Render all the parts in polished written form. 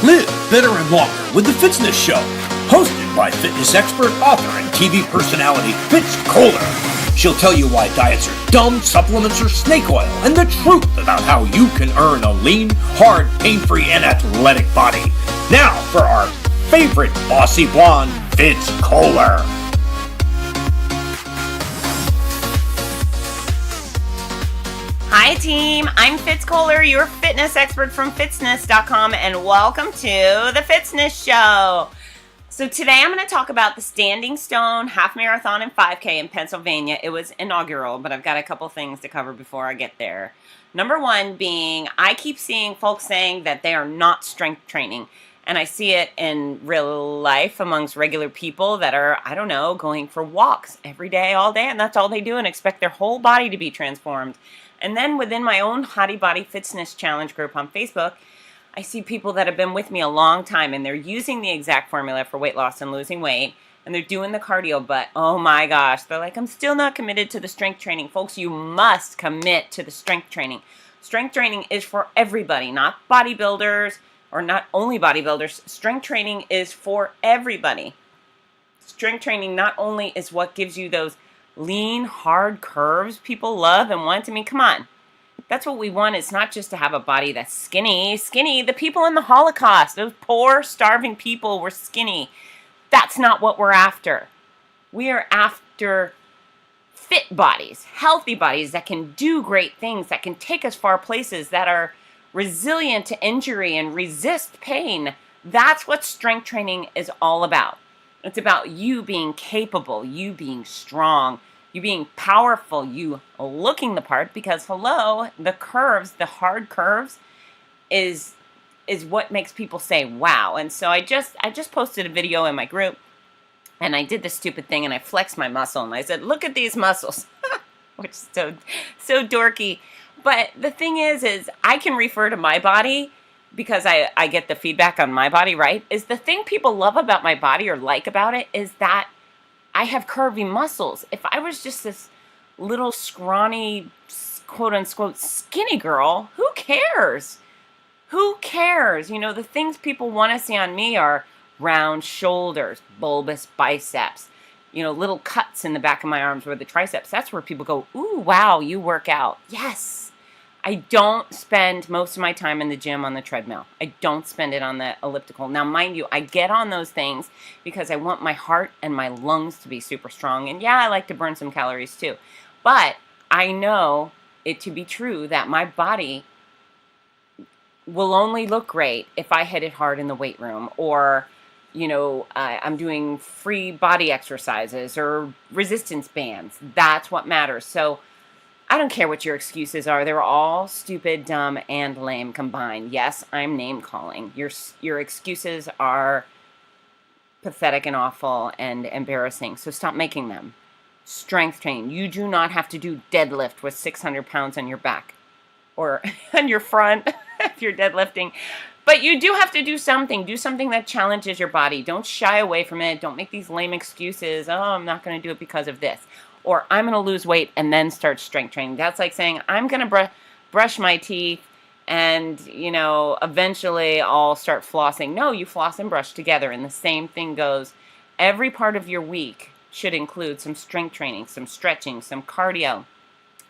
Live better and longer with the Fitzness Show, hosted by fitness expert, author, and TV personality Fitz Koehler. She'll tell you why diets are dumb, supplements are snake oil, and the truth about how you can earn a lean, hard, pain-free, and athletic body. Now for our favorite bossy blonde, Fitz Koehler. Hi team, I'm Fitz Koehler, your fitness expert from Fitzness.com, and welcome to the Fitzness Show. So today I'm going to talk about the Standing Stone Half Marathon and 5K in Pennsylvania. It was inaugural, but I've got a couple things to cover before I get there. Number one being, I keep seeing folks saying that they are not strength training. And I see it in real life amongst regular people that are, I don't know, going for walks every day, all day, and that's all they do and expect their whole body to be transformed. And then within my own Hottie Body Fitzness Challenge group on Facebook, I see people that have been with me a long time and they're using the exact formula for weight loss and losing weight, and they're doing the cardio, but oh my gosh, they're like, I'm still not committed to the strength training. Folks, you must commit to the strength training. Strength training is for everybody, not bodybuilders or not only bodybuilders. Strength training is for everybody. Strength training not only is what gives you those lean, hard curves people love and want. I mean, come on. That's what we want. It's not just to have a body that's skinny. Skinny, the people in the Holocaust, those poor, starving people were skinny. That's not what we're after. We are after fit bodies, healthy bodies that can do great things, that can take us far places, that are resilient to injury and resist pain. That's what strength training is all about. It's about you being capable, you being strong, you being powerful, you looking the part, because hello, the curves, the hard curves is what makes people say wow. And so I just posted a video in my group, and I did this stupid thing and I flexed my muscle and I said, look at these muscles, which is so dorky. But the thing is I can refer to my body because I get the feedback on my body, right? Is the thing people love about my body or like about it is that I have curvy muscles. If I was just this little scrawny, quote unquote, skinny girl, who cares? Who cares? You know, the things people want to see on me are round shoulders, bulbous biceps, you know, little cuts in the back of my arms where the triceps. That's where people go, ooh, wow, you work out. Yes. I don't spend most of my time in the gym on the treadmill. I don't spend it on the elliptical. Now, mind you, I get on those things because I want my heart and my lungs to be super strong. And yeah, I like to burn some calories too. But I know it to be true that my body will only look great if I hit it hard in the weight room, or, you know, I'm doing free body exercises or resistance bands. That's what matters. So I don't care what your excuses are. They're all stupid, dumb, and lame combined. Yes, I'm name calling. Your excuses are pathetic and awful and embarrassing. So stop making them. Strength train. You do not have to do deadlift with 600 pounds on your back or on your front if you're deadlifting. But you do have to do something. Do something that challenges your body. Don't shy away from it. Don't make these lame excuses. Oh, I'm not going to do it because of this. Or I'm going to lose weight and then start strength training. That's like saying I'm going to brush my teeth and, you know, eventually I'll start flossing. No, you floss and brush together. And the same thing goes. Every part of your week should include some strength training, some stretching, some cardio,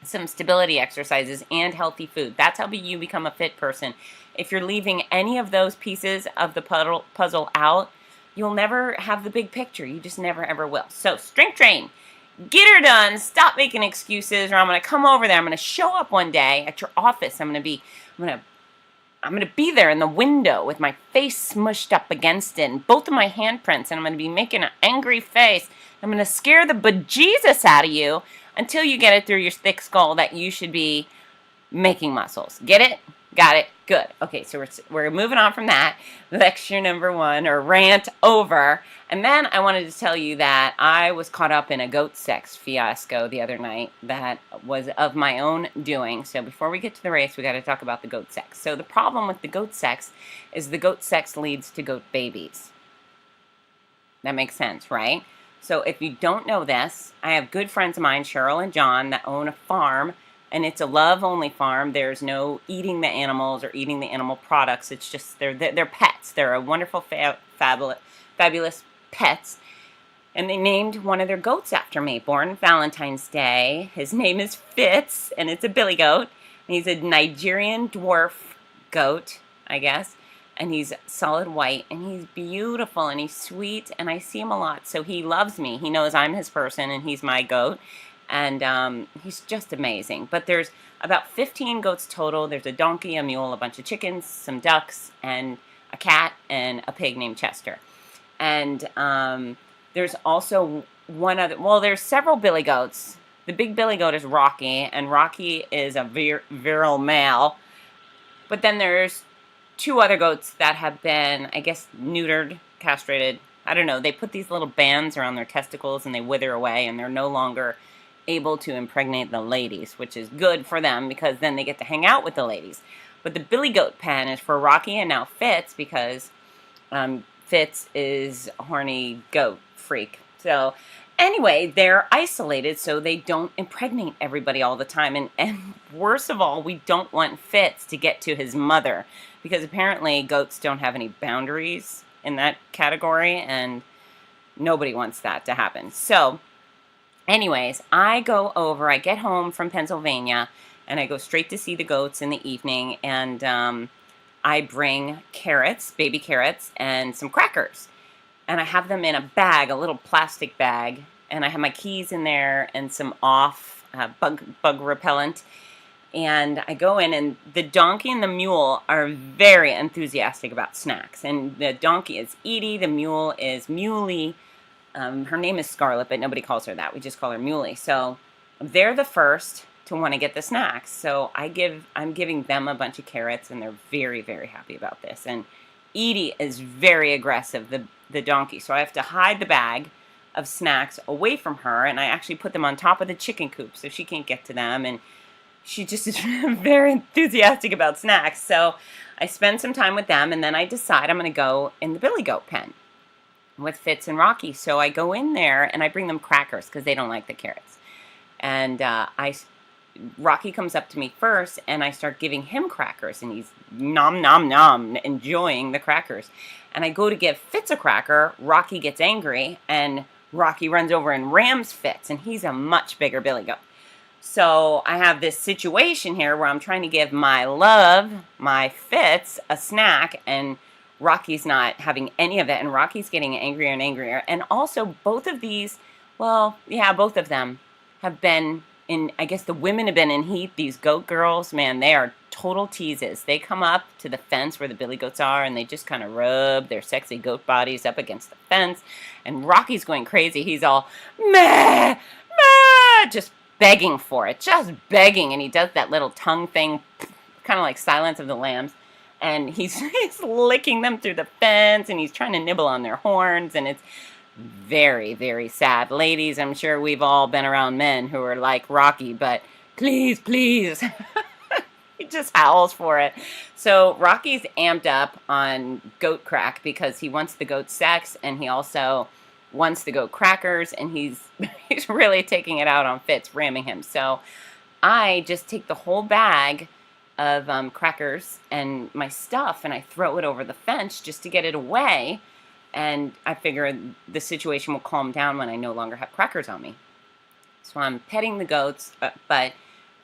some stability exercises, and healthy food. That's how you become a fit person. If you're leaving any of those pieces of the puzzle out, you'll never have the big picture. You just never, ever will. So strength train. Get her done. Stop making excuses, or I'm going to come over there. I'm going to show up one day at your office. I'm going to be there in the window with my face smushed up against it and both of my handprints, and I'm going to be making an angry face. I'm going to scare the bejesus out of you until you get it through your thick skull that you should be making muscles. Get it? Got it? Good. Okay, so we're moving on from that. Lecture number 1, or rant over. And then I wanted to tell you that I was caught up in a goat sex fiasco the other night that was of my own doing. So before we get to the race, we got to talk about the goat sex. So the problem with the goat sex is the goat sex leads to goat babies. That makes sense, right? So if you don't know this, I have good friends of mine, Cheryl and John, that own a farm And it's a love-only farm. There's no eating the animals or eating the animal products. It's just they're pets. They're a wonderful, fabulous pets. And they named one of their goats after me, born Valentine's Day. His name is Fitz, and it's a billy goat. And he's a Nigerian dwarf goat, I guess. And he's solid white, and he's beautiful, and he's sweet, and I see him a lot. So he loves me. He knows I'm his person, and he's my goat. And he's just amazing. But there's about 15 goats total. There's a donkey, a mule, a bunch of chickens, some ducks, and a cat, and a pig named Chester. And there's also one other, well, there's several billy goats. The big billy goat is Rocky, and Rocky is a virile male. But then there's 2 other goats that have been, I guess, neutered, castrated. I don't know. They put these little bands around their testicles and they wither away, and they're no longer able to impregnate the ladies, which is good for them because then they get to hang out with the ladies. But the billy goat pen is for Rocky and now Fitz because Fitz is a horny goat freak. So anyway, they're isolated so they don't impregnate everybody all the time. And worst of all, we don't want Fitz to get to his mother because apparently goats don't have any boundaries in that category and nobody wants that to happen. So anyways, I get home from Pennsylvania and I go straight to see the goats in the evening, and I bring carrots, baby carrots, and some crackers. And I have them in a bag, a little plastic bag, and I have my keys in there and some bug repellent. And I go in, and the donkey and the mule are very enthusiastic about snacks. And the donkey is Edie, the mule is Muley. Her name is Scarlet, but nobody calls her that. We just call her Muley. So they're the first to want to get the snacks. So I'm giving them a bunch of carrots, and they're very, very happy about this. And Edie is very aggressive, the donkey. So I have to hide the bag of snacks away from her, and I actually put them on top of the chicken coop so she can't get to them. And she just is very enthusiastic about snacks. So I spend some time with them, and then I decide I'm going to go in the billy goat pen with Fitz and Rocky. So I go in there, and I bring them crackers because they don't like the carrots. And Rocky comes up to me first, and I start giving him crackers, and he's nom, nom, nom, enjoying the crackers. And I go to give Fitz a cracker. Rocky gets angry, and Rocky runs over and rams Fitz, and he's a much bigger billy goat. So I have this situation here where I'm trying to give my love, my Fitz, a snack, and Rocky's not having any of it, and Rocky's getting angrier and angrier. And also, both of these, well, yeah, both of them have been in, I guess the women have been in heat. These goat girls, man, they are total teases. They come up to the fence where the billy goats are, and they just kind of rub their sexy goat bodies up against the fence. And Rocky's going crazy. He's all, meh, meh, just begging for it, just begging. And he does that little tongue thing, kind of like Silence of the Lambs. And he's licking them through the fence, and he's trying to nibble on their horns, and it's very, very sad. Ladies, I'm sure we've all been around men who are like Rocky, but please, please. He just howls for it. So Rocky's amped up on goat crack because he wants the goat sex, and he also wants the goat crackers, and he's really taking it out on Fitz, ramming him. So I just take the whole bag of crackers and my stuff, and I throw it over the fence just to get it away. And I figure the situation will calm down when I no longer have crackers on me. So I'm petting the goats, but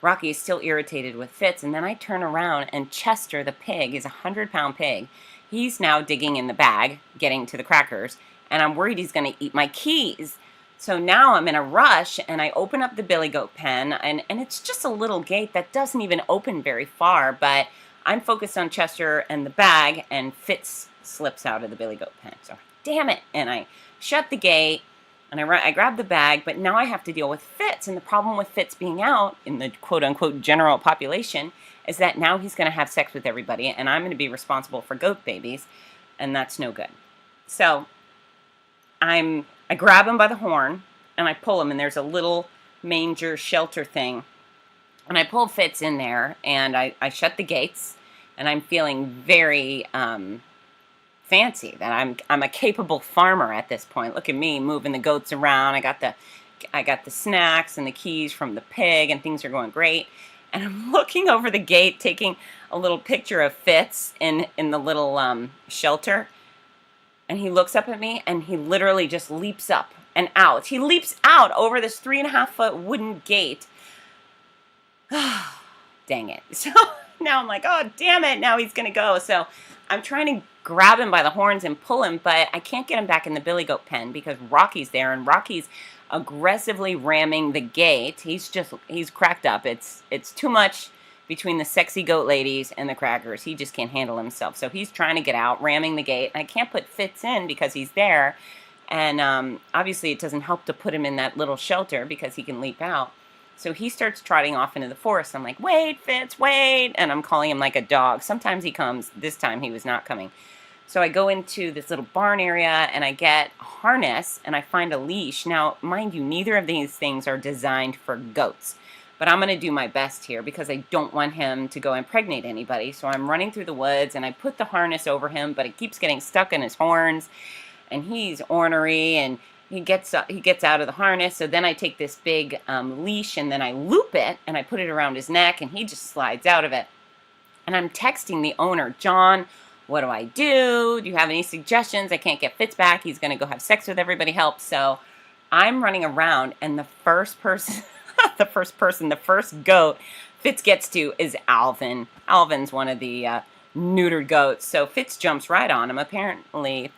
Rocky is still irritated with Fitz. And then I turn around, and Chester, the pig, is a 100-pound pig. He's now digging in the bag, getting to the crackers, and I'm worried he's going to eat my keys. So now I'm in a rush, and I open up the billy goat pen, and it's just a little gate that doesn't even open very far, but I'm focused on Chester and the bag, and Fitz slips out of the billy goat pen. So, damn it. And I shut the gate, and I grab the bag, but now I have to deal with Fitz. And the problem with Fitz being out in the quote-unquote general population is that now he's going to have sex with everybody, and I'm going to be responsible for goat babies, and that's no good. So I grab him by the horn, and I pull him, and there's a little manger shelter thing. And I pull Fitz in there, and I shut the gates, and I'm feeling very fancy that I'm a capable farmer at this point. Look at me moving the goats around. I got the snacks and the keys from the pig, and things are going great. and I'm looking over the gate, taking a little picture of Fitz in the little shelter. And he looks up at me, and he literally just leaps up and out. He leaps out over this 3.5-foot wooden gate. Dang it. So now I'm like, oh, damn it. Now he's going to go. So I'm trying to grab him by the horns and pull him, but I can't get him back in the billy goat pen because Rocky's there, and Rocky's aggressively ramming the gate. He's cracked up. It's too much between the sexy goat ladies and the crackers. He just can't handle himself. So he's trying to get out, ramming the gate. I can't put Fitz in because he's there. And obviously it doesn't help to put him in that little shelter because he can leap out. So he starts trotting off into the forest. I'm like, wait, Fitz, wait. And I'm calling him like a dog. Sometimes he comes. This time he was not coming. So I go into this little barn area, and I get a harness, and I find a leash. Now, mind you, neither of these things are designed for goats. But I'm going to do my best here because I don't want him to go impregnate anybody. So I'm running through the woods, and I put the harness over him, but it keeps getting stuck in his horns. And he's ornery, and he gets out of the harness. So then I take this big leash, and then I loop it, and I put it around his neck, and he just slides out of it. And I'm texting the owner, John, what do I do? Do you have any suggestions? I can't get Fitz back. He's going to go have sex with everybody. Help. So I'm running around, and the first goat Fitz gets to is Alvin. Alvin's one of the neutered goats. So Fitz jumps right on him. Apparently,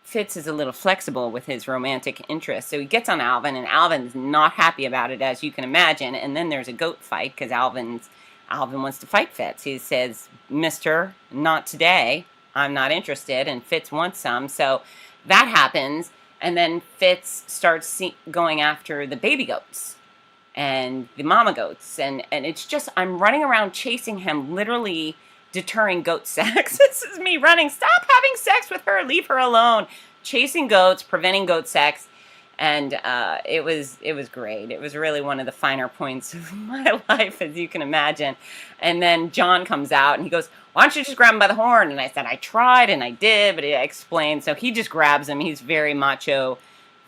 Fitz is a little flexible with his romantic interest. So he gets on Alvin, and Alvin's not happy about it, as you can imagine. And then there's a goat fight because Alvin wants to fight Fitz. He says, Mister, not today. I'm not interested. And Fitz wants some. So that happens. And then Fitz starts going after the baby goats and the mama goats. And it's just, I'm running around chasing him, literally deterring goat sex. This is me running. Stop having sex with her. Leave her alone. Chasing goats, preventing goat sex. And it was great. It was really one of the finer points of my life, as you can imagine. And then John comes out, and he goes, why don't you just grab him by the horn? And I said, I tried, and I did, but I explained. So he just grabs him. He's very macho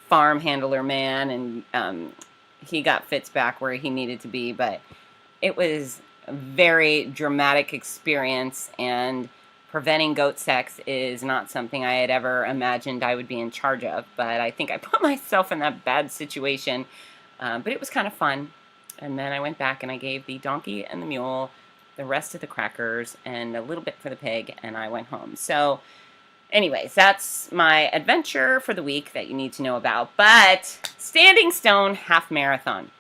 farm handler man, and he got Fitz back where he needed to be. But it was a very dramatic experience, and preventing goat sex is not something I had ever imagined I would be in charge of, but I think I put myself in that bad situation, but it was kind of fun. And then I went back and I gave the donkey and the mule the rest of the crackers and a little bit for the pig, and I went home. So anyways, that's my adventure for the week that you need to know about. But Standing Stone Half Marathon.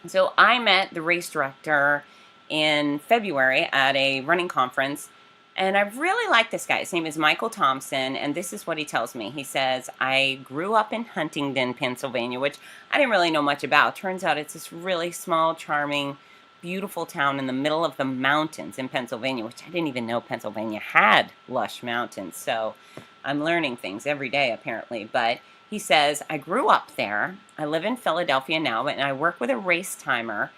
So I met the race director in February at a running conference, and I really like this guy. His name is Michael Thompson, and this is what he tells me. He says, I grew up in Huntingdon, Pennsylvania, which I didn't really know much about. Turns out it's this really small, charming, beautiful town in the middle of the mountains in Pennsylvania, which I didn't even know Pennsylvania had lush mountains. So I'm learning things every day, apparently. But he says, I grew up there. I live in Philadelphia now, and I work with a race timer.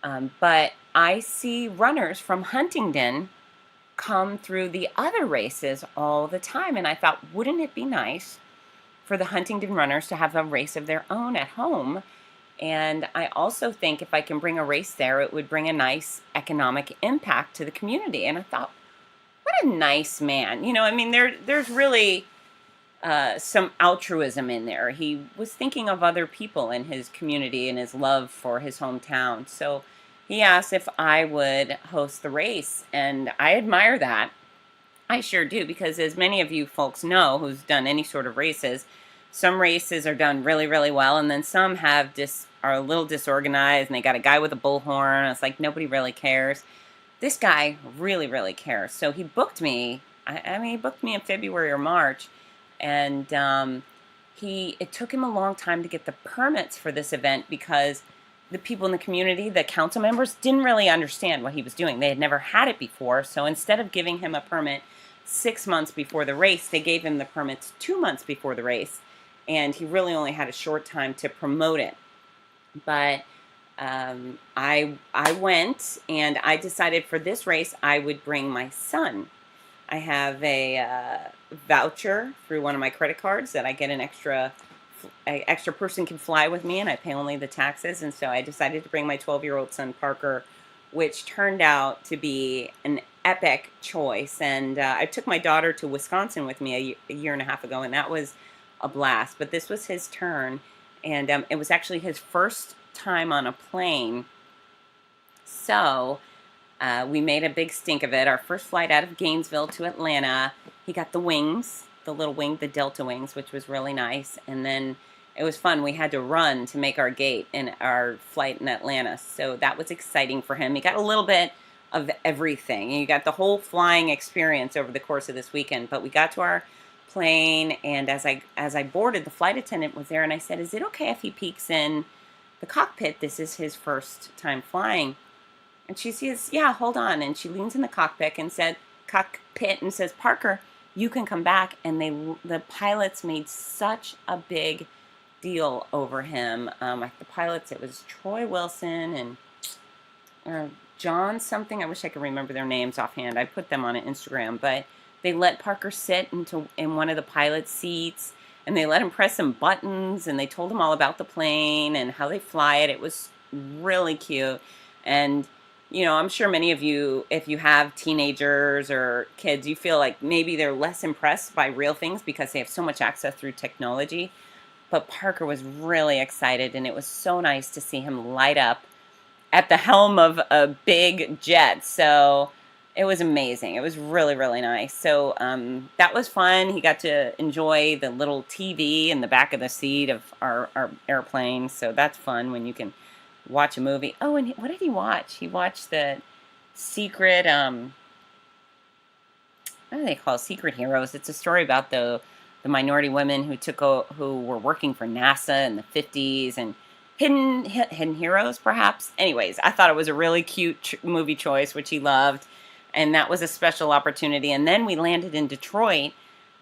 But I see runners from Huntingdon come through the other races all the time. And I thought, wouldn't it be nice for the Huntingdon runners to have a race of their own at home? And I also think if I can bring a race there, it would bring a nice economic impact to the community. And I thought, what a nice man. You know, I mean, there's really some altruism in there. He was thinking of other people in his community and his love for his hometown. So he asked if I would host the race, and I admire that. I sure do, because as many of you folks know who's done any sort of races, some races are done really, really well, and then some are a little disorganized, and they got a guy with a bullhorn. It's like nobody really cares. This guy really, really cares. So he booked me. He booked me in February or March, and it took him a long time to get the permits for this event because the people in the community, the council members, didn't really understand what he was doing. They had never had it before. So instead of giving him a permit 6 months before the race, they gave him the permits 2 months before the race. And he really only had a short time to promote it. But I went, and I decided for this race I would bring my son. I have a voucher through one of my credit cards that I get an extra extra person can fly with me, and I pay only the taxes. And so I decided to bring my 12-year-old son Parker, which turned out to be an epic choice. And I took my daughter to Wisconsin with me a year and a half ago, and that was a blast. But this was his turn, and it was actually his first time on a plane. So we made a big stink of it. Our first flight out of Gainesville to Atlanta, he got the wings, the little wing, the Delta wings, which was really nice. And then it was fun. We had to run to make our gate in our flight in Atlanta. So that was exciting for him. He got a little bit of everything. You got the whole flying experience over the course of this weekend. But we got to our plane, and as I boarded, the flight attendant was there, and I said, "Is it okay if he peeks in the cockpit? This is his first time flying." And she says, "Yeah, hold on." And she leans in the cockpit and says, "Parker, you can come back." And the pilots made such a big deal over him. The pilots, it was Troy Wilson and John something. I wish I could remember their names offhand. I put them on Instagram, but they let Parker sit in one of the pilot seats, and they let him press some buttons, and they told him all about the plane and how they fly it. It was really cute. And I'm sure many of you, if you have teenagers or kids, you feel like maybe they're less impressed by real things because they have so much access through technology. But Parker was really excited, and it was so nice to see him light up at the helm of a big jet. So it was amazing. It was really, really nice. So that was fun. He got to enjoy the little TV in the back of the seat of our airplane. So that's fun when you can watch a movie. Oh, and what did he watch? He watched the Secret, what do they call Secret Heroes? It's a story about the minority women who were working for NASA in the 50s, and hidden heroes, perhaps. Anyways, I thought it was a really cute movie choice, which he loved, and that was a special opportunity. And then we landed in Detroit,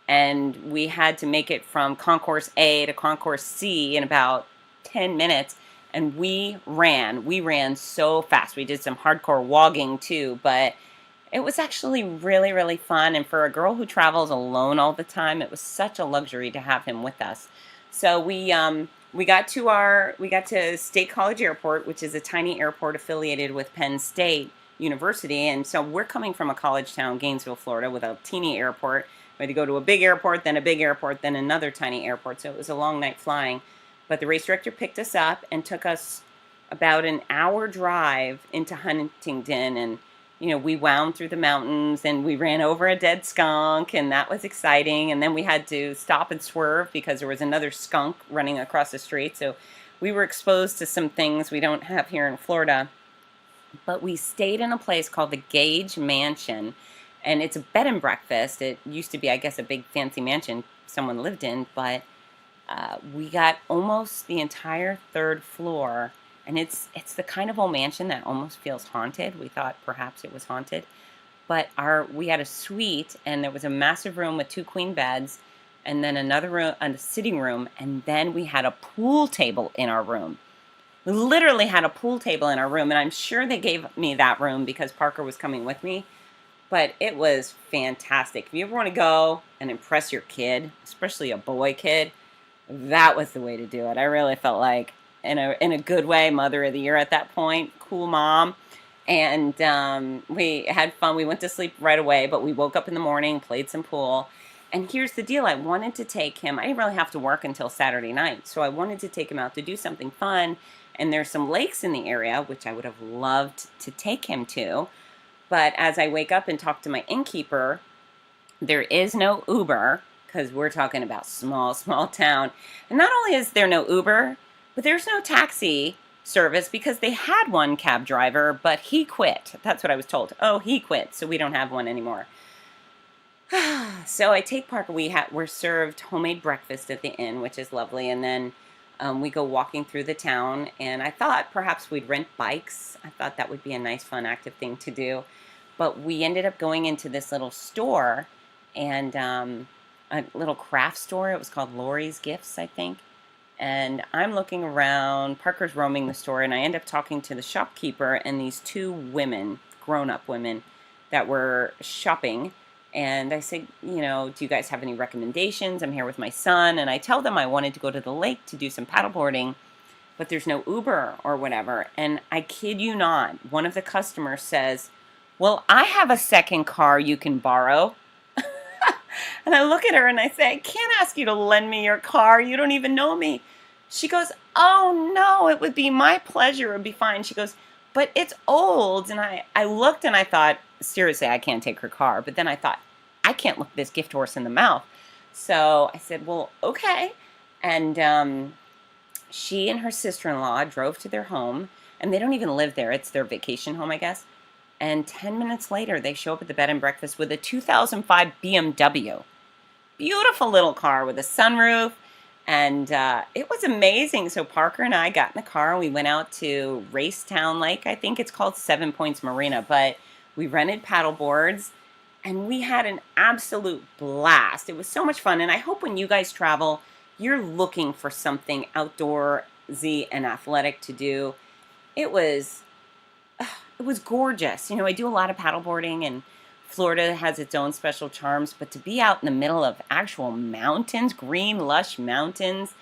and we had to make it from Concourse A to Concourse C in about 10 minutes. And we ran so fast. We did some hardcore wogging too, but it was actually really, really fun. And for a girl who travels alone all the time, it was such a luxury to have him with us. So we got to State College Airport, which is a tiny airport affiliated with Penn State University. And so we're coming from a college town, Gainesville, Florida, with a teeny airport. We had to go to a big airport, then another tiny airport. So it was a long night flying. But the race director picked us up and took us about an hour drive into Huntington, and we wound through the mountains, and we ran over a dead skunk, and that was exciting. And then we had to stop and swerve because there was another skunk running across the street. So we were exposed to some things we don't have here in Florida. But we stayed in a place called the Gage Mansion, and it's a bed and breakfast. It used to be, I guess, a big fancy mansion someone lived in, but we got almost the entire third floor, and it's the kind of old mansion that almost feels haunted. We thought perhaps it was haunted, but we had a suite, and there was a massive room with 2 queen beds, and then another room, a sitting room, and then we had a pool table in our room. We literally had a pool table in our room, and I'm sure they gave me that room because Parker was coming with me, but it was fantastic. If you ever want to go and impress your kid, especially a boy kid, that was the way to do it. I really felt like, in a good way, Mother of the Year at that point. Cool mom. And we had fun. We went to sleep right away, but we woke up in the morning, played some pool. And here's the deal. I wanted to take him. I didn't really have to work until Saturday night, so I wanted to take him out to do something fun. And there's some lakes in the area, which I would have loved to take him to. But as I wake up and talk to my innkeeper, there is no Uber, because we're talking about small town. And not only is there no Uber, but there's no taxi service because they had one cab driver, but he quit. That's what I was told. Oh, he quit, so we don't have one anymore. So I take Parker. We're served homemade breakfast at the inn, which is lovely, and then we go walking through the town, and I thought perhaps we'd rent bikes. I thought that would be a nice, fun, active thing to do. But we ended up going into this little store, and a little craft store. It was called Lori's Gifts, I think. And I'm looking around. Parker's roaming the store, and I end up talking to the shopkeeper and these 2 women, grown-up women, that were shopping. And I said, do you guys have any recommendations? I'm here with my son. And I tell them I wanted to go to the lake to do some paddleboarding, but there's no Uber or whatever. And I kid you not, one of the customers says, well, I have a second car you can borrow. And I look at her and I say, I can't ask you to lend me your car. You don't even know me. She goes, oh, no, it would be my pleasure. It would be fine. She goes, but it's old. And I looked and I thought, seriously, I can't take her car. But then I thought, I can't look this gift horse in the mouth. So I said, well, okay. And she and her sister-in-law drove to their home. And they don't even live there. It's their vacation home, I guess. And 10 minutes later, they show up at the bed and breakfast with a 2005 BMW. Beautiful little car with a sunroof. And it was amazing. So Parker and I got in the car and we went out to Racetown Lake. I think it's called 7 Points Marina. But we rented paddle boards and we had an absolute blast. It was so much fun. And I hope when you guys travel, you're looking for something outdoorsy and athletic to do. It was gorgeous. I do a lot of paddleboarding, and Florida has its own special charms, but to be out in the middle of actual mountains, green, lush mountains,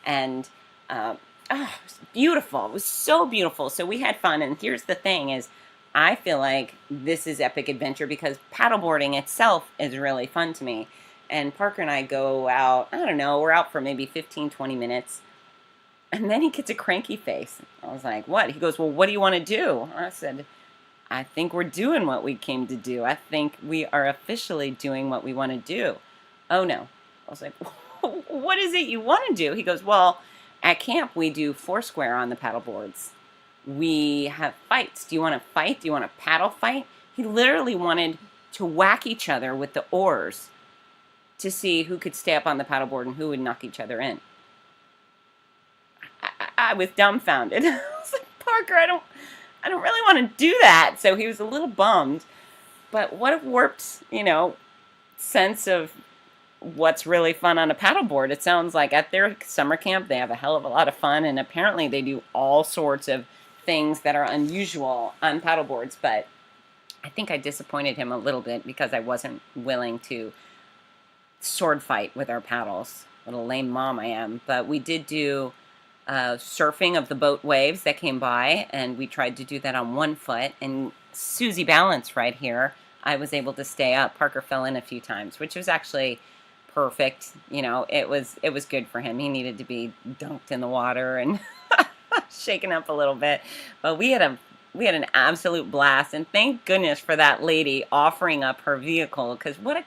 and it was beautiful. It was so beautiful. So we had fun, and here's the thing is, I feel like this is epic adventure because paddleboarding itself is really fun to me. And Parker and I go out, I don't know, we're out for maybe 15, 20 minutes. And then he gets a cranky face. I was like, what? He goes, well, what do you want to do? I said, I think we're doing what we came to do. I think we are officially doing what we want to do. Oh, no. I was like, what is it you want to do? He goes, well, at camp we do foursquare on the paddle boards. We have fights. Do you want to fight? Do you want to paddle fight? He literally wanted to whack each other with the oars to see who could stay up on the paddleboard and who would knock each other in. I was dumbfounded. I was like, Parker, I don't really want to do that. So he was a little bummed. But what a warped, sense of what's really fun on a paddleboard. It sounds like at their summer camp, they have a hell of a lot of fun. And apparently they do all sorts of things that are unusual on paddleboards. But I think I disappointed him a little bit because I wasn't willing to sword fight with our paddles. What a lame mom I am. But we did do surfing of the boat waves that came by, and we tried to do that on one foot, and Susie balanced right here. I was able to stay up. Parker fell in a few times, which was actually perfect. It was good for him. He needed to be dunked in the water and shaken up a little bit, but we had an absolute blast, and thank goodness for that lady offering up her vehicle, because what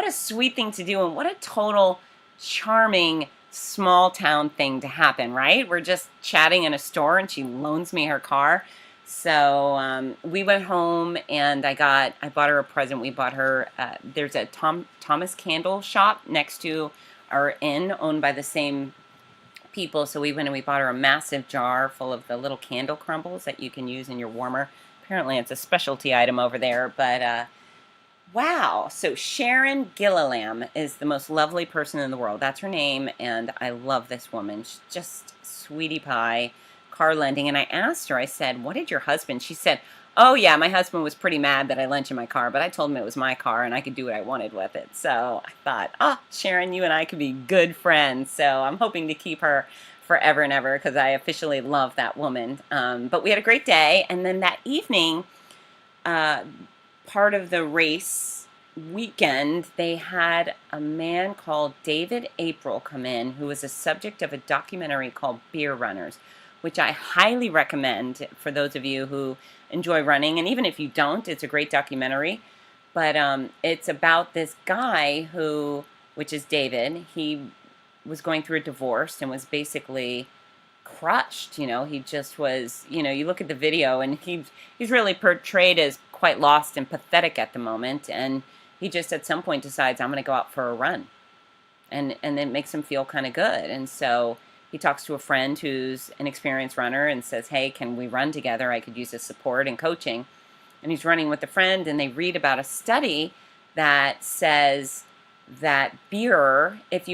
a sweet thing to do, and what a total charming small town thing to happen, right? We're just chatting in a store and she loans me her car. So we went home and I bought her a present. We bought her, there's a Thomas Candle shop next to our inn owned by the same people. So we went and we bought her a massive jar full of the little candle crumbles that you can use in your warmer. Apparently it's a specialty item over there, but wow. So Sharon Gillilam is the most lovely person in the world. That's her name, and I love this woman. She's just sweetie pie, car lending. And I asked her, I said, what did your husband? She said, oh yeah, my husband was pretty mad that I lent you my car, but I told him it was my car and I could do what I wanted with it. So I thought, oh, Sharon, you and I could be good friends. So I'm hoping to keep her forever and ever because I officially love that woman. But we had a great day. And then that evening, part of the race weekend, they had a man called David April come in who was a subject of a documentary called Beer Runners, which I highly recommend for those of you who enjoy running. And even if you don't, it's a great documentary. But it's about this guy who, which is David, he was going through a divorce and was basically crushed. He just was, you look at the video and he's really portrayed as quite lost and pathetic at the moment, and he just at some point decides, I'm going to go out for a run, and it makes him feel kind of good. And so he talks to a friend who's an experienced runner and says, hey, can we run together? I could use his support and coaching. And he's running with a friend, and they read about a study that says that beer, if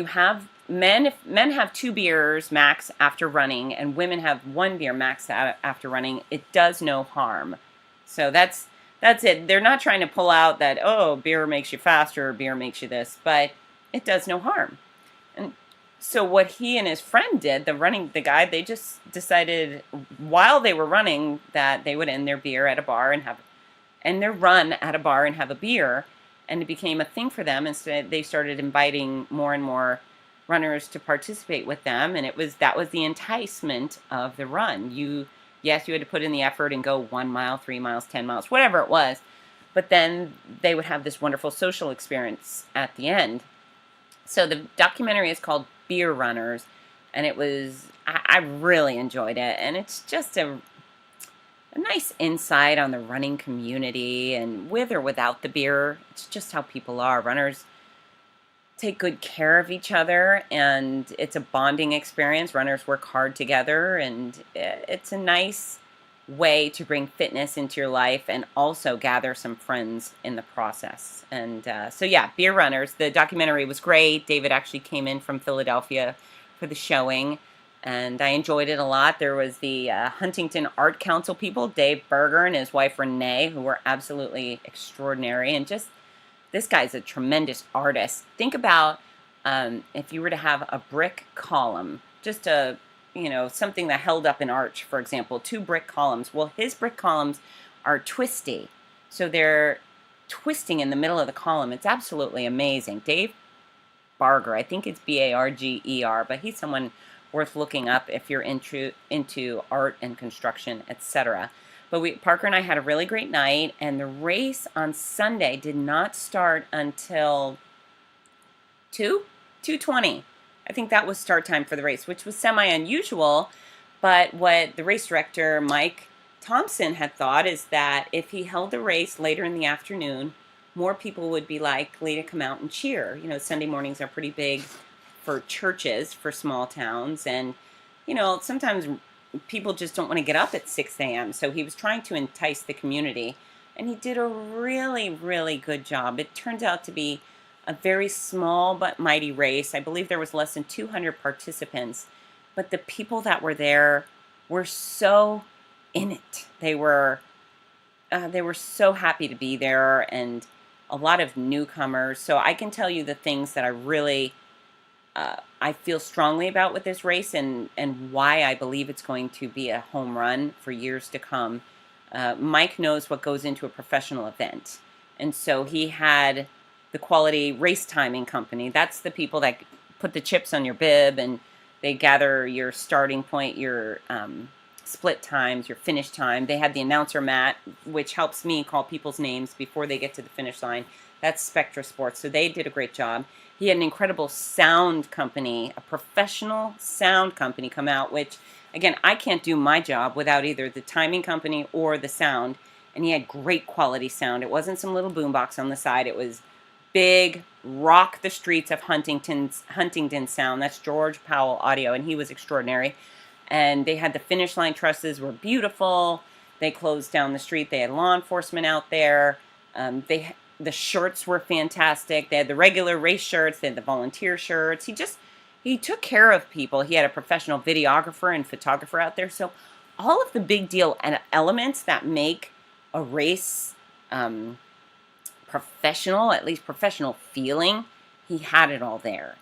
men have 2 beers max after running, and women have 1 beer max after running, it does no harm. So that's That's it. They're not trying to pull out that, oh, beer makes you faster, or beer makes you this, but it does no harm. And so what he and his friend did, the guy, they just decided while they were running that they would end their beer at a bar and end their run at a bar and have a beer, and it became a thing for them. Instead, they started inviting more and more runners to participate with them, and that was the enticement of the run. Yes, you had to put in the effort and go 1 mile, 3 miles, 10 miles, whatever it was, but then they would have this wonderful social experience at the end. So the documentary is called Beer Runners, and I really enjoyed it, and it's just a nice insight on the running community, and with or without the beer, it's just how people are. Runners take good care of each other, and it's a bonding experience. Runners work hard together, and it's a nice way to bring fitness into your life and also gather some friends in the process. And so yeah, Beer Runners, the documentary was great. David actually came in from Philadelphia for the showing, and I enjoyed it a lot. There was the Huntington Art Council people, Dave Berger and his wife Renee, who were absolutely extraordinary, and just this guy's a tremendous artist. Think about if you were to have a brick column, just something that held up an arch, for example, 2 brick columns. Well, his brick columns are twisty, so they're twisting in the middle of the column. It's absolutely amazing. Dave Barger, I think it's Barger, but he's someone worth looking up if you're into art and construction, etc. But Parker and I had a really great night, and the race on Sunday did not start until 2:20. I think that was start time for the race, which was semi-unusual, but what the race director, Mike Thompson, had thought is that if he held the race later in the afternoon, more people would be likely to come out and cheer. Sunday mornings are pretty big for churches, for small towns, and, sometimes people just don't want to get up at 6 a.m., so he was trying to entice the community, and he did a really, really good job. It turned out to be a very small but mighty race. I believe there was less than 200 participants, but the people that were there were so in it. They were so happy to be there, and a lot of newcomers. So I can tell you the things that I feel strongly about with this race, and why I believe it's going to be a home run for years to come. Mike knows what goes into a professional event, and so he had the Quality Race Timing Company. That's the people that put the chips on your bib, and they gather your starting point, your split times, your finish time. They had the announcer mat, which helps me call people's names before they get to the finish line. That's Spectra Sports, so they did a great job. He had an incredible sound company, a professional sound company come out, which, again, I can't do my job without either the timing company or the sound, and he had great quality sound. It wasn't some little boombox on the side. It was big, rock the streets of Huntington sound. That's George Powell Audio, and he was extraordinary. And they had the finish line trusses were beautiful. They closed down the street. They had law enforcement out there. The shirts were fantastic. They had the regular race shirts. They had the volunteer shirts. He took care of people. He had a professional videographer and photographer out there. So all of the big deal and elements that make a race professional, at least professional feeling, he had it all there.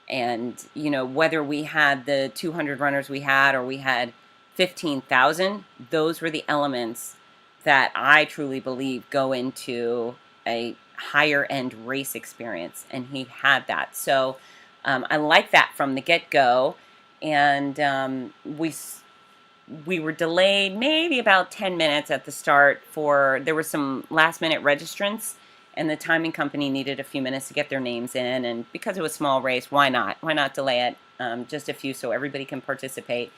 And, whether we had the 200 runners we had or we had 15,000, those were the elements that I truly believe go into a higher end race experience, and he had that. So I like that from the get-go, and we were delayed maybe about 10 minutes at the start there were some last minute registrants, and the timing company needed a few minutes to get their names in, and because it was a small race, why not delay it just a few so everybody can participate.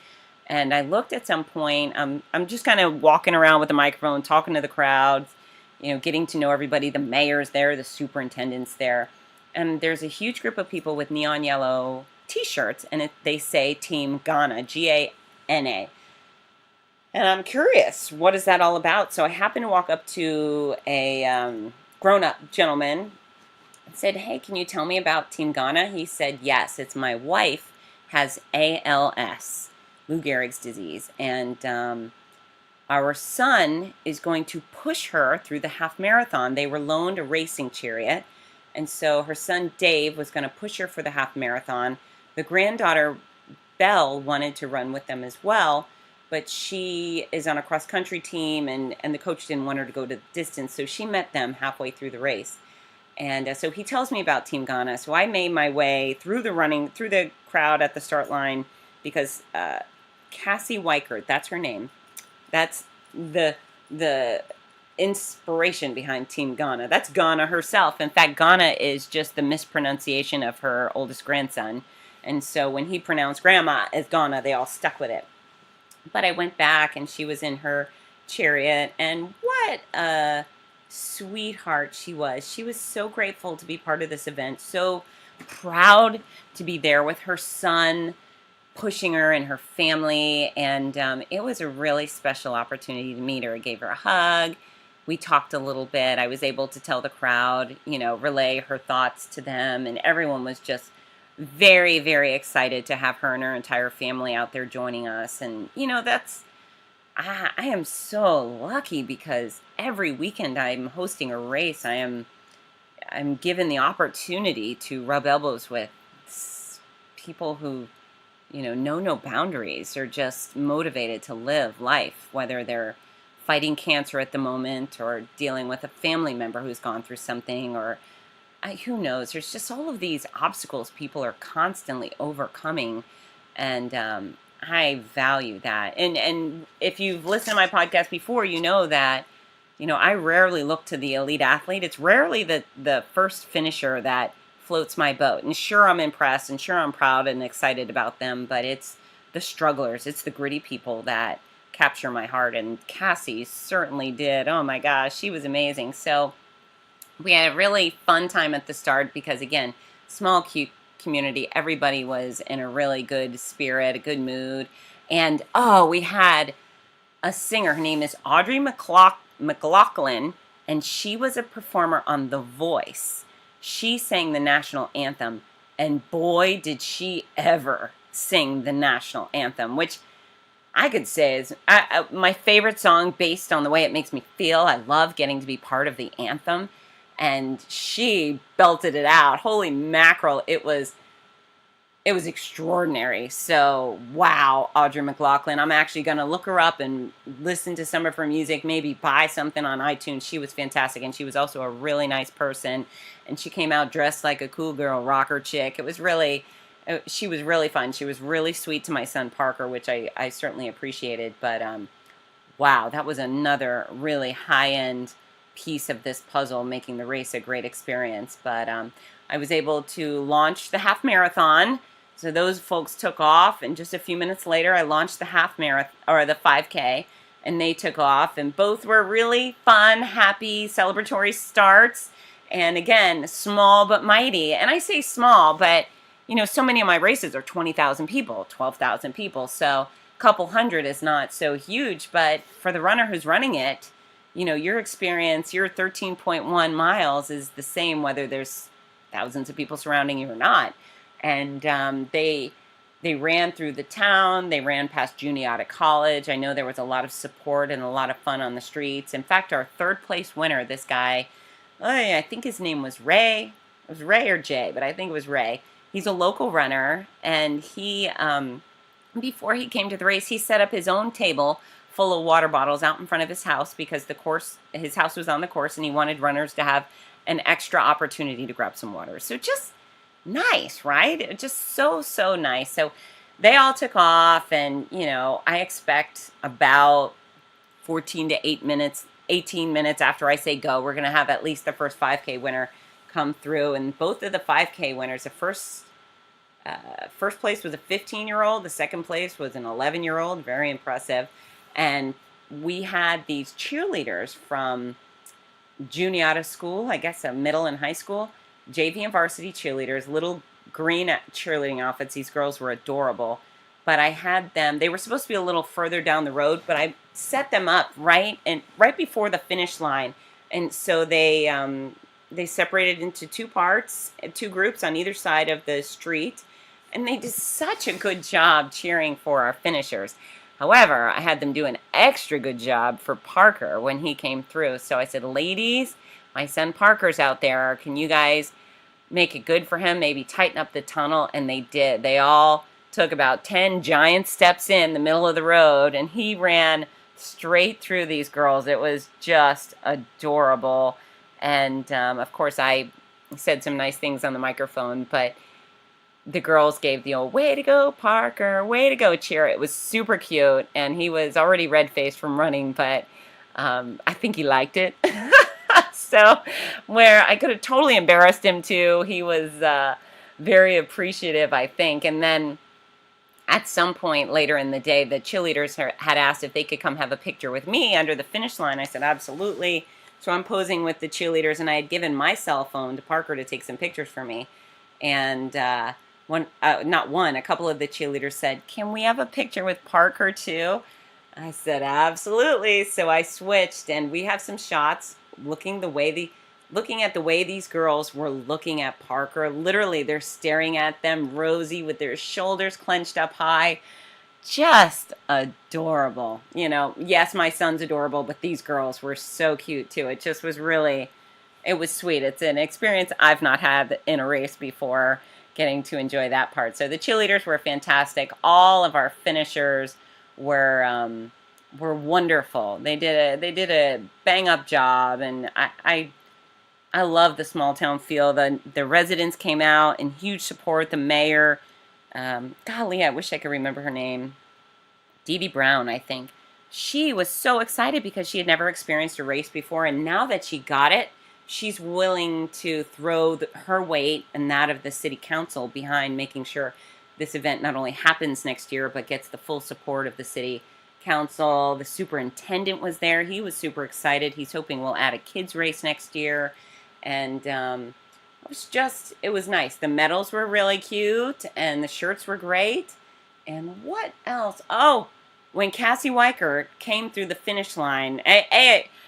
And I looked at some point, I'm just kind of walking around with the microphone, talking to the crowds, getting to know everybody. The mayor's there, the superintendent's there, and there's a huge group of people with neon yellow t-shirts, and they say Team Ghana, G-A-N-A. And I'm curious, what is that all about? So I happened to walk up to a grown-up gentleman and said, "Hey, can you tell me about Team Ghana?" He said, "Yes, it's my wife has ALS, Lou Gehrig's disease, and our son is going to push her through the half marathon. They were loaned a racing chariot, and so her son Dave was going to push her for the half marathon. The granddaughter Belle wanted to run with them as well, but she is on a cross country team, and the coach didn't want her to go to the distance, so she met them halfway through the race. And so he tells me about Team Ghana. So I made my way through the crowd at the start line, because Cassie Weichert, that's her name. That's the inspiration behind Team Ghana. That's Ghana herself. In fact, Ghana is just the mispronunciation of her oldest grandson. And so when he pronounced grandma as Ghana, they all stuck with it. But I went back, and she was in her chariot, and what a sweetheart she was. She was so grateful to be part of this event, so proud to be there with her son, pushing her and her family, and it was a really special opportunity to meet her. I gave her a hug. We talked a little bit. I was able to tell the crowd, relay her thoughts to them, and everyone was just very, very excited to have her and her entire family out there joining us. And I am so lucky, because every weekend I'm hosting a race. I'm given the opportunity to rub elbows with people who know no boundaries, or just motivated to live life, whether they're fighting cancer at the moment, or dealing with a family member who's gone through something, or who knows. There's just all of these obstacles people are constantly overcoming, and I value that. And if you've listened to my podcast before, you know that I rarely look to the elite athlete. It's rarely the first finisher that floats my boat. And sure, I'm impressed, and sure, I'm proud and excited about them, but it's the strugglers, it's the gritty people that capture my heart, and Cassie certainly did. Oh my gosh, she was amazing. So we had a really fun time at the start, because again, small, cute community. Everybody was in a really good spirit, a good mood. And we had a singer. Her name is Audrey McLaughlin, and she was a performer on The Voice. She sang the national anthem, and boy, did she ever sing the national anthem, which I could say is my favorite song based on the way it makes me feel. I love getting to be part of the anthem, and she belted it out. Holy mackerel, it was extraordinary. So, wow, Audrey McLaughlin. I'm actually going to look her up and listen to some of her music, maybe buy something on iTunes. She was fantastic, and she was also a really nice person, and she came out dressed like a cool girl rocker chick. She was really fun. She was really sweet to my son Parker, which I certainly appreciated. But wow, that was another really high-end piece of this puzzle, making the race a great experience. But I was able to launch the half marathon. So those folks took off, and just a few minutes later, I launched the half marathon, or the 5K, and they took off, and both were really fun, happy, celebratory starts. And again, small but mighty. And I say small, but so many of my races are 20,000 people, 12,000 people. So a couple hundred is not so huge, but for the runner who's running it, your experience, your 13.1 miles is the same whether there's thousands of people surrounding you or not. And they ran through the town. They ran past Juniata College. I know there was a lot of support and a lot of fun on the streets. In fact, our third place winner, this guy, I think his name was Ray. It was Ray or Jay, but I think it was Ray. He's a local runner, and he, before he came to the race, he set up his own table full of water bottles out in front of his house, because his house was on the course, and he wanted runners to have an extra opportunity to grab some water. So just nice, right? Just so nice. So they all took off, and I expect about 18 minutes after I say go, we're going to have at least the first 5K winner come through. And both of the 5K winners, the first place was a 15-year-old, the second place was an 11-year-old, very impressive. And we had these cheerleaders from Juniata School, I guess a middle and high school, JV and varsity cheerleaders, little green cheerleading outfits. These girls were adorable. But I had them, they were supposed to be a little further down the road, but I set them up right before the finish line. And so they separated into two groups on either side of the street. And they did such a good job cheering for our finishers. However, I had them do an extra good job for Parker when he came through. So I said, ladies, my son Parker's out there. Can you guys make it good for him? Maybe tighten up the tunnel. And they did. They all took about 10 giant steps in the middle of the road, and he ran straight through these girls. It was just adorable. And of course, I said some nice things on the microphone, but the girls gave the old "way to go, Parker, way to go" cheer. It was super cute, and he was already red-faced from running, but I think he liked it. So, where I could have totally embarrassed him too, he was very appreciative, I think. And then at some point later in the day, the cheerleaders had asked if they could come have a picture with me under the finish line. I said, absolutely. So I'm posing with the cheerleaders, and I had given my cell phone to Parker to take some pictures for me. And a couple of the cheerleaders said, can we have a picture with Parker too? I said, absolutely. So I switched, and we have some shots looking at the way these girls were looking at Parker. Literally, they're staring at them, rosy, with their shoulders clenched up high. Just adorable. You know, yes, my son's adorable, but these girls were so cute too. It just was really, it was sweet. It's an experience I've not had in a race before, getting to enjoy that part. So the cheerleaders were fantastic. All of our finishers were wonderful. They did a bang up job, and I love the small town feel. The residents came out in huge support. The mayor, golly, I wish I could remember her name. Dee Dee Brown, I think. She was so excited because she had never experienced a race before, and now that she got it, she's willing to throw her weight and that of the city council behind making sure this event not only happens next year, but gets the full support of the city council. The superintendent was there. He was super excited. He's hoping we'll add a kids race next year. And it was nice. The medals were really cute, and the shirts were great. And what else? Oh, when Cassie Weichert came through the finish line,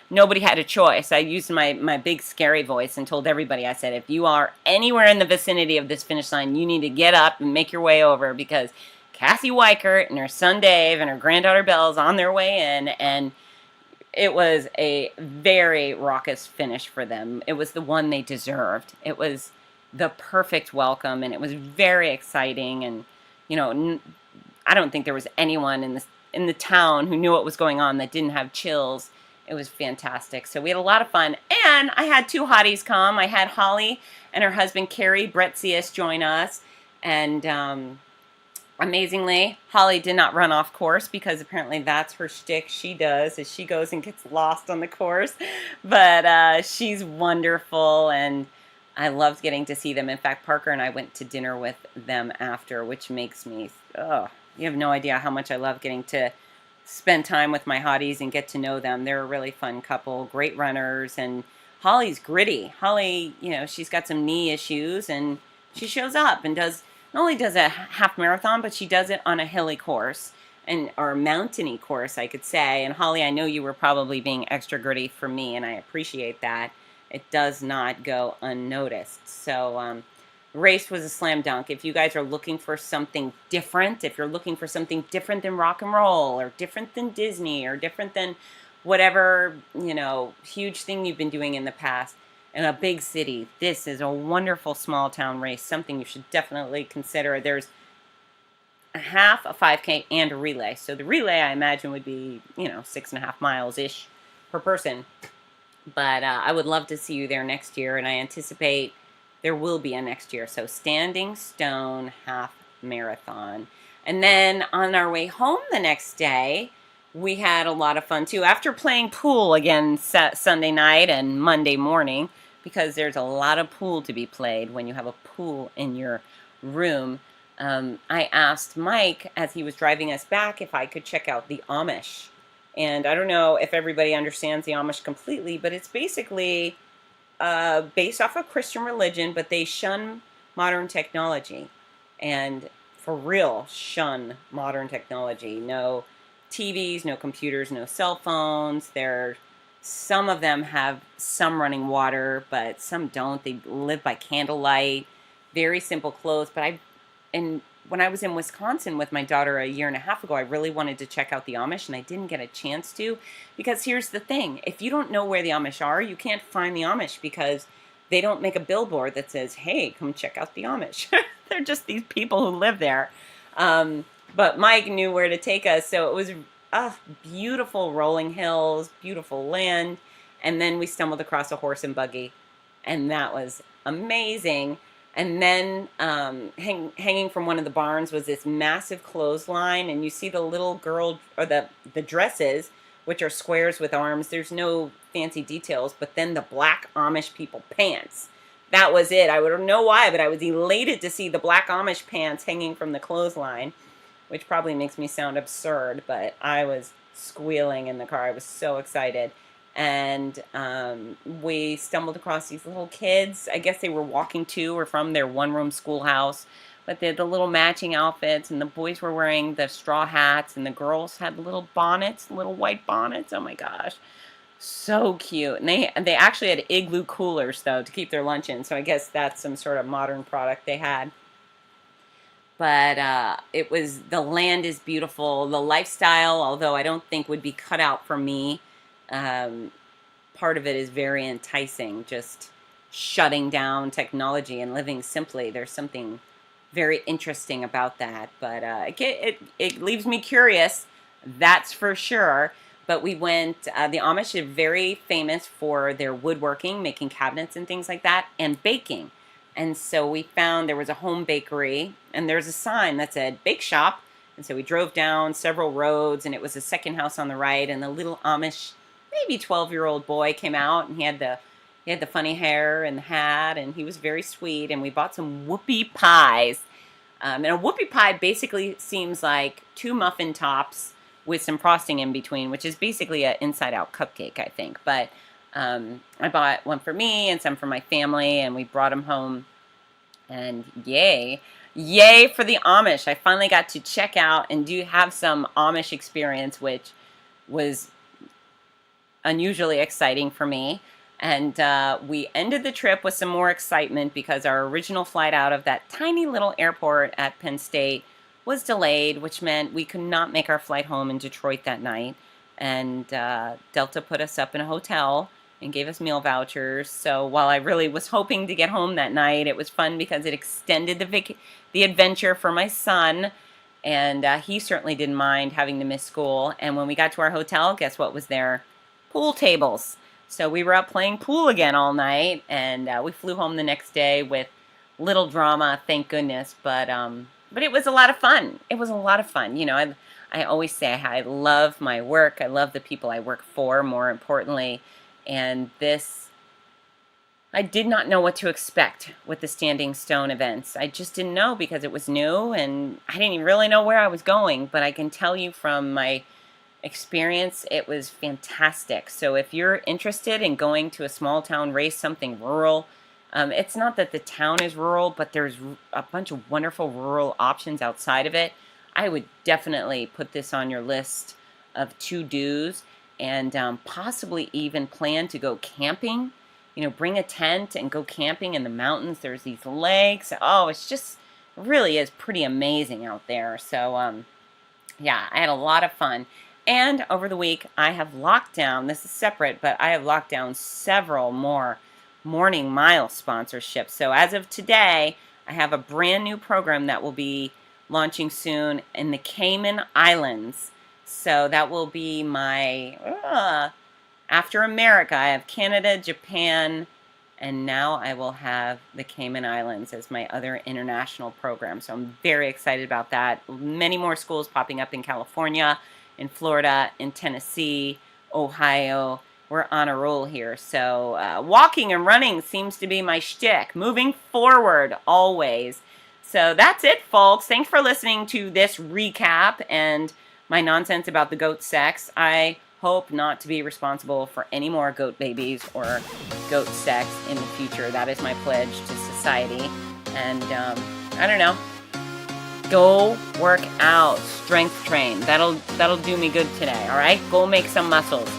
nobody had a choice. I used my big scary voice and told everybody, I said, if you are anywhere in the vicinity of this finish line, you need to get up and make your way over, because Cassie Weichert and her son Dave and her granddaughter Belle's on their way in, and it was a very raucous finish for them. It was the one they deserved. It was the perfect welcome, and it was very exciting. And, you know, I don't think there was anyone in the town who knew what was going on that didn't have chills. It was fantastic. So we had a lot of fun. And I had two hotties come. I had Holly and her husband, Carrie Bretzius, join us. And amazingly, Holly did not run off course, because apparently that's her shtick. She does, as she goes and gets lost on the course. But she's wonderful, and I loved getting to see them. In fact, Parker and I went to dinner with them after, which makes me, you have no idea how much I love getting to spend time with my hotties and get to know them. They're a really fun couple, great runners, and Holly's gritty. Holly, you know, she's got some knee issues, and she shows up and not only does a half marathon, but she does it on a hilly course, or a mountainy course, I could say. And Holly, I know you were probably being extra gritty for me, and I appreciate that. It does not go unnoticed. So the race was a slam dunk. If you guys are looking for something different, if you're looking for something different than rock and roll, or different than Disney, or different than whatever, you know, huge thing you've been doing in the past, in a big city, this is a wonderful small town race, something you should definitely consider. There's a half, a 5K, and a relay. So the relay, I imagine, would be, 6.5 miles-ish per person. But I would love to see you there next year, and I anticipate there will be a next year. So Standing Stone Half Marathon. And then on our way home the next day, we had a lot of fun too. After playing pool again Sunday night and Monday morning, because there's a lot of pool to be played when you have a pool in your room, I asked Mike, as he was driving us back, if I could check out the Amish. And I don't know if everybody understands the Amish completely, but it's basically based off of Christian religion, but they shun modern technology. And for real, shun modern technology. No TVs, no computers, no cell phones. Some of them have some running water, but some don't. They live by candlelight, very simple clothes. And when I was in Wisconsin with my daughter a year and a half ago, I really wanted to check out the Amish, and I didn't get a chance to, because here's the thing. If you don't know where the Amish are, you can't find the Amish because they don't make a billboard that says, hey, come check out the Amish. They're just these people who live there. But Mike knew where to take us, so it was beautiful rolling hills, beautiful land, and then we stumbled across a horse and buggy, and that was amazing. And then hanging from one of the barns was this massive clothesline, and you see the little girl, or the dresses, which are squares with arms. There's no fancy details, but then the black Amish people pants. That was it. I don't know why, but I was elated to see the black Amish pants hanging from the clothesline, which probably makes me sound absurd, but I was squealing in the car. I was so excited. And we stumbled across these little kids. I guess they were walking to or from their one-room schoolhouse, but they had the little matching outfits, and the boys were wearing the straw hats, and the girls had little bonnets, little white bonnets. Oh my gosh, so cute. And they actually had igloo coolers, though, to keep their lunch in, so I guess that's some sort of modern product they had. But the land is beautiful. The lifestyle, although I don't think would be cut out for me, part of it is very enticing, just shutting down technology and living simply. There's something very interesting about that, but it leaves me curious, that's for sure. But we went, the Amish are very famous for their woodworking, making cabinets and things like that, and baking. And so we found there was a home bakery, and there's a sign that said bake shop. And so we drove down several roads, and it was the second house on the right, and the little Amish, maybe 12-year-old boy came out, and he had the funny hair and the hat, and he was very sweet, and we bought some whoopie pies. And a whoopie pie basically seems like 2 muffin tops with some frosting in between, which is basically an inside-out cupcake, I think. But I bought one for me and some for my family, and we brought them home, and yay for the Amish. I finally got to check out and have some Amish experience, which was unusually exciting for me. And we ended the trip with some more excitement because our original flight out of that tiny little airport at Penn State was delayed, which meant we could not make our flight home in Detroit that night. And Delta put us up in a hotel and gave us meal vouchers. So while I really was hoping to get home that night, it was fun because it extended the adventure for my son. And he certainly didn't mind having to miss school. And when we got to our hotel, guess what was there? Pool tables. So we were up playing pool again all night, and we flew home the next day with little drama, thank goodness. But it was a lot of fun. It was a lot of fun. You know, I always say I love my work. I love the people I work for, more importantly. And I did not know what to expect with the Standing Stone events. I just didn't know because it was new, and I didn't really know where I was going. But I can tell you from my experience, it was fantastic. So if you're interested in going to a small town race, something rural, it's not that the town is rural, but there's a bunch of wonderful rural options outside of it. I would definitely put this on your list of to-dos, and possibly even plan to go camping. You know, bring a tent and go camping in the mountains. There's these lakes. Oh, it's just really is pretty amazing out there. So yeah, I had a lot of fun. And over the week, I have locked down, this is separate, but I have locked down several more Morning Mile sponsorships. So as of today, I have a brand new program that will be launching soon in the Cayman Islands. So that will be my, after America, I have Canada, Japan, and now I will have the Cayman Islands as my other international program. So I'm very excited about that. Many more schools popping up in California, in Florida, in Tennessee, Ohio. We're on a roll here. So walking and running seems to be my shtick. Moving forward, always. So that's it, folks. Thanks for listening to this recap and my nonsense about the goat sex. I hope not to be responsible for any more goat babies or goat sex in the future. That is my pledge to society. And I don't know. Go work out, strength train. That'll do me good today, all right? Go make some muscles.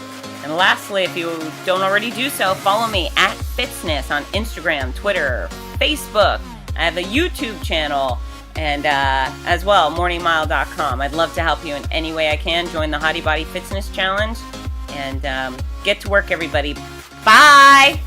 And lastly, if you don't already do so, follow me at Fitzness on Instagram, Twitter, Facebook. I have a YouTube channel, And as well, morningmile.com. I'd love to help you in any way I can. Join the Hottie Body Fitzness Challenge and get to work, everybody. Bye!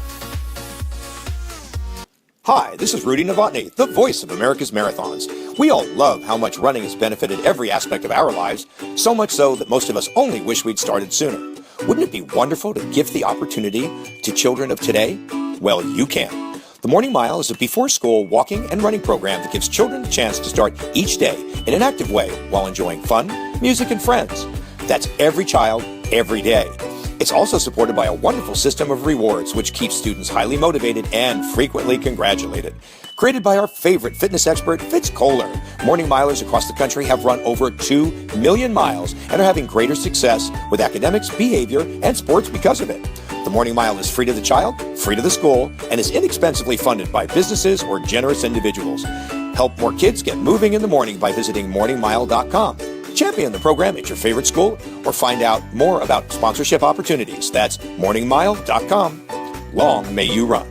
Hi, this is Rudy Novotny, the voice of America's Marathons. We all love how much running has benefited every aspect of our lives, so much so that most of us only wish we'd started sooner. Wouldn't it be wonderful to gift the opportunity to children of today? Well, you can. The Morning Mile is a before-school walking and running program that gives children a chance to start each day in an active way while enjoying fun, music, and friends. That's every child, every day. It's also supported by a wonderful system of rewards, which keeps students highly motivated and frequently congratulated. Created by our favorite fitness expert, Fitz Koehler, Morning Milers across the country have run over 2 million miles and are having greater success with academics, behavior, and sports because of it. The Morning Mile is free to the child, free to the school, and is inexpensively funded by businesses or generous individuals. Help more kids get moving in the morning by visiting morningmile.com. Champion the program at your favorite school or find out more about sponsorship opportunities. That's morningmile.com. Long may you run.